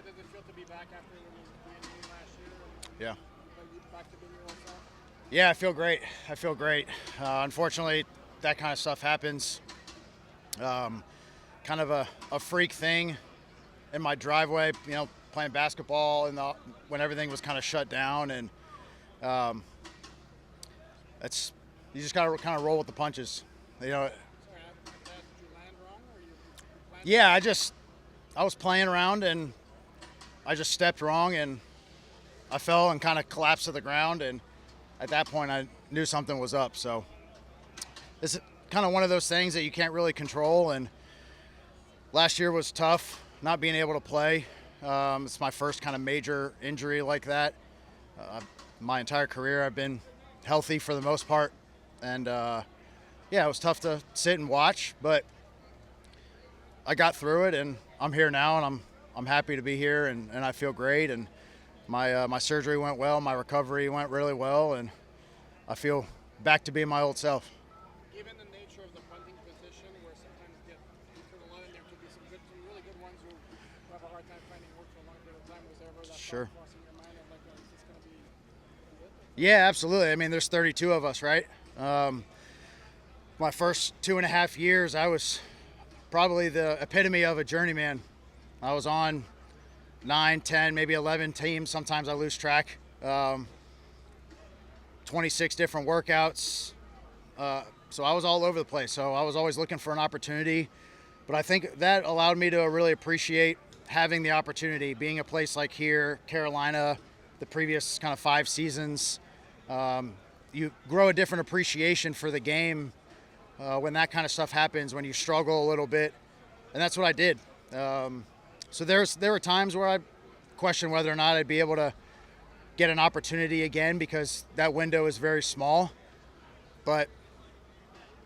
does it feel to be back after being in last year? Yeah. Back to being your old self? Yeah, I feel great. I feel great. Unfortunately, that kind of stuff happens. Kind of a freak thing in my driveway, playing basketball when everything was kind of shut down, and it's you just gotta kind of roll with the punches. Sorry, did you land wrong or you planned? Yeah, I was playing around and I just stepped wrong and I fell and kind of collapsed to the ground, and at that point I knew something was up. So it's kind of one of those things that you can't really control, and last year was tough not being able to play. It's my first kind of major injury like that. My entire career I've been healthy for the most part, and yeah, it was tough to sit and watch, but I got through it, and I'm here now, and I'm happy to be here, and I feel great, and my surgery went well, my recovery went really well, and I feel back to being my old self. Given the nature of the punting position, where sometimes get for the line, there could be some really good ones who have a hard time finding work for a long period of time. Was there ever that Sure. thought crossing your mind of like, is this going to be good? Yeah, absolutely. I mean, there's 32 of us, right? My first 2.5 years, I was probably the epitome of a journeyman. I was on 9, 10, maybe 11 teams. Sometimes I lose track. 26 different workouts. So I was all over the place. So I was always looking for an opportunity. But I think that allowed me to really appreciate having the opportunity, being a place like here, Carolina, the previous kind of 5 seasons. You grow a different appreciation for the game when that kind of stuff happens, when you struggle a little bit. And that's what I did. So there were times where I questioned whether or not I'd be able to get an opportunity again, because that window is very small. But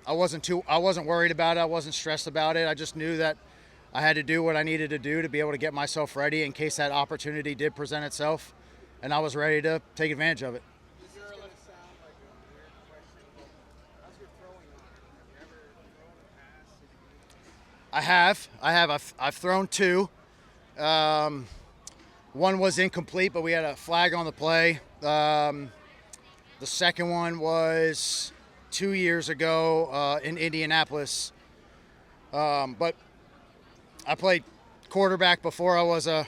I wasn't worried about it. I wasn't stressed about it. I just knew that I had to do what I needed to do to be able to get myself ready in case that opportunity did present itself, and I was ready to take advantage of it. This is going to sound like a weird question, but how's your throwing line? Have you ever thrown a pass? I have. I've thrown 2. One was incomplete, but we had a flag on the play. The second one was 2 years ago in Indianapolis. But I played quarterback before I was a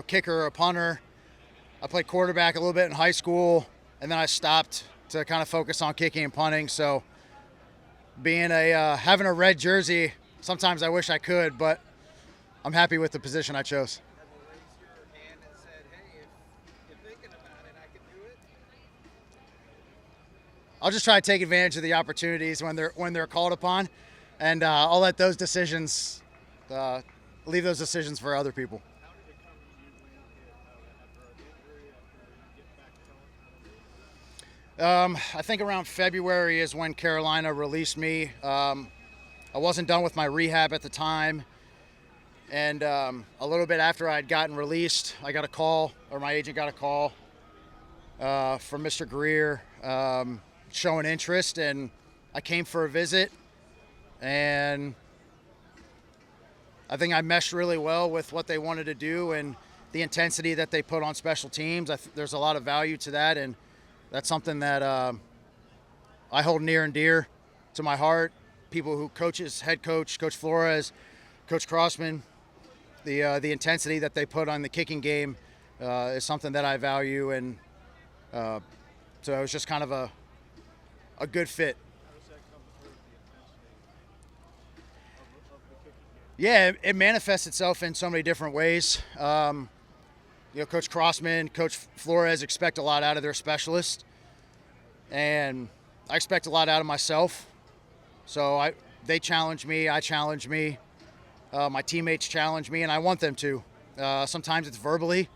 kicker or a punter. I played quarterback a little bit in high school, and then I stopped to kind of focus on kicking and punting. So being having a red jersey, sometimes I wish I could, but I'm happy with the position I chose. Ever raised your hand and said, hey, if you're thinking about it, I can do it? I'll just try to take advantage of the opportunities when they're called upon, and I'll let those decisions leave those decisions for other people. How did it come to you when you get after an injury, after you get back to I think around February is when Carolina released me. I wasn't done with my rehab at the time, and a little bit after I had gotten released, I got a call, or my agent got a call from Mr. Greer showing interest, and I came for a visit, and I think I meshed really well with what they wanted to do and the intensity that they put on special teams. There's a lot of value to that, and that's something that I hold near and dear to my heart. People who coaches, head coach, Coach Flores, Coach Crossman, the intensity that they put on the kicking game is something that I value, and so it was just kind of a good fit. How does that come through, the intensity of the kicking game? Yeah, it manifests itself in so many different ways. Coach Crossman, Coach Flores expect a lot out of their specialists, and I expect a lot out of myself. So they challenge me, I challenge me, my teammates challenge me, and I want them to. Sometimes it's verbally,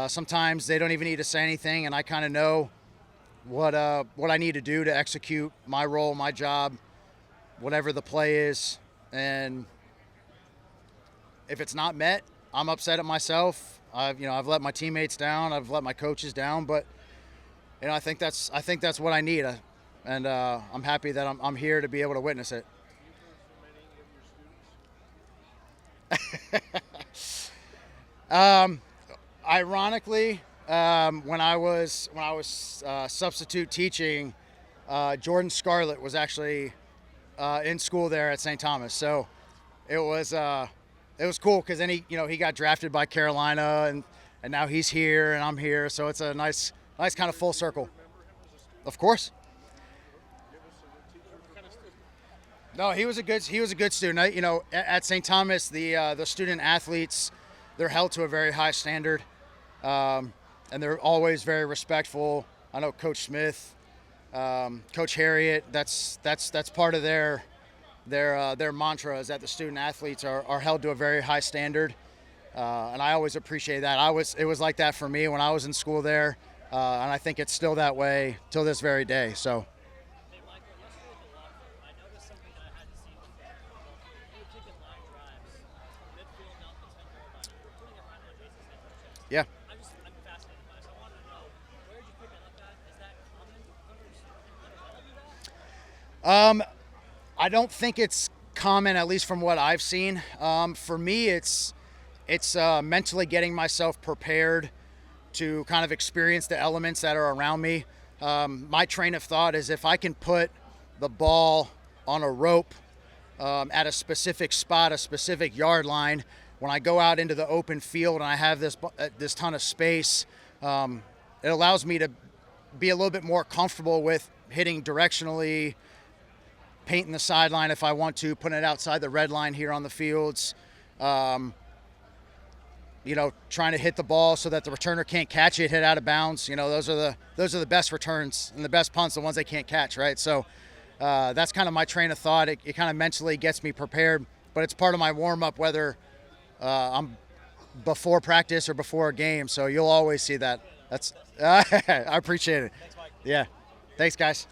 sometimes they don't even need to say anything, and I kind of know what I need to do to execute my role, my job, whatever the play is, and if it's not met, I'm upset at myself. I've let my teammates down. I've let my coaches down. But I think that's what I need, and I'm happy that I'm here to be able to witness it. Have you heard from any of your students? Ironically, when I was substitute teaching, Jordan Scarlett was actually in school there at St. Thomas. So it was cool because then he got drafted by Carolina, and now he's here and I'm here. So it's a nice kind of full circle. Of course. No, he was a good student. At St. Thomas, the student athletes, they're held to a very high standard, and they're always very respectful. I know Coach Smith, Coach Harriet. That's part of their mantra is that the student athletes are held to a very high standard, and I always appreciate that. It was like that for me when I was in school there, and I think it's still that way till this very day. So. Hey, Michael, yesterday at the locker room, I noticed something that I hadn't seen before. You were taking line drives, midfield down the 10-yard line. You were putting it right on Jason's head for chest. Yeah. I'm fascinated by this. I wanted to know, where did you pick it up at? Is that common? Hunters all do that? I don't think it's common, at least from what I've seen. For me, it's mentally getting myself prepared to kind of experience the elements that are around me. My train of thought is if I can put the ball on a rope at a specific spot, a specific yard line, when I go out into the open field and I have this ton of space, it allows me to be a little bit more comfortable with hitting directionally, painting the sideline if I want to, putting it outside the red line here on the fields. Trying to hit the ball so that the returner can't catch it, hit out of bounds. Those are the best returns and the best punts, the ones they can't catch, right? So that's kind of my train of thought. It kind of mentally gets me prepared, but it's part of my warm-up, whether I'm before practice or before a game. So you'll always see that. I appreciate it. Thanks, Mike. Yeah. Thanks, guys.